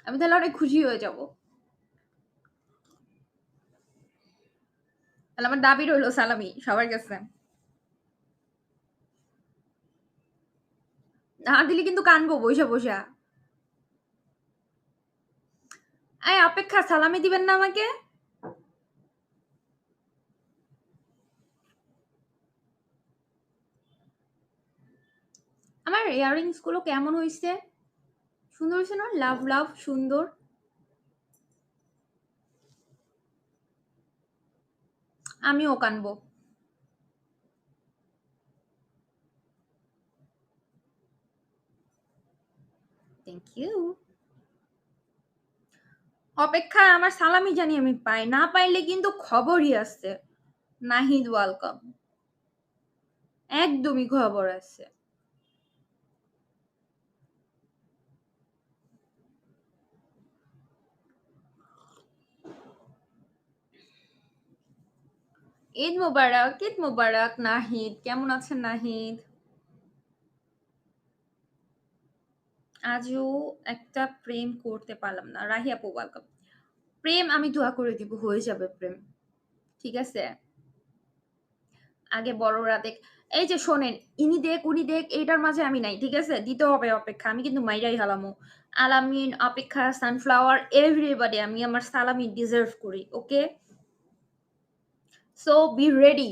আমি তাহলে অনেক খুশি হয়ে যাব। তাহলে আমার দাবি রইল সালামি সবার কাছে। না দিলে কিন্তু কানবো বইসা, বইসা। এই অপেক্ষা সালামি দিবেন না আমাকে? আমার ইয়াররিংস গুলো কেমন হইছে? সুন্দর হইছে না? লাভ, লাভ সুন্দর। আমিও কানবো। Thank you. অপেক্ষায় আমার সালামি জানি আমি পাই। না পাইলে কিন্তু খবরই আছে। নাহিদ ওয়েলকাম। একদমই খবর আছে। ঈদ মোবারক, ঈদ মোবারক নাহিদ। কেমন আছেন নাহিদ? আজও একটা প্রেম করতে পারলাম না। রাহি আপু ওয়েলকাম। প্রেম আমি দোয়া করে দিব হয়ে যাবে প্রেম। ঠিক আছে? আগে বড়রা দেখ। এই যে শোনেন, ইনি দেখ, উনি দেখ এইটার মাঝে আমি নাই। ঠিক আছে? দিতে হবে অপেক্ষা। আমি কিন্তু মাইরাই হালামু। আলামিন, অপেক্ষা, সানফ্লাওয়ার এভরিবডি আমি আমার সালামি ডিজার্ভ করি। ওকে? So be ready.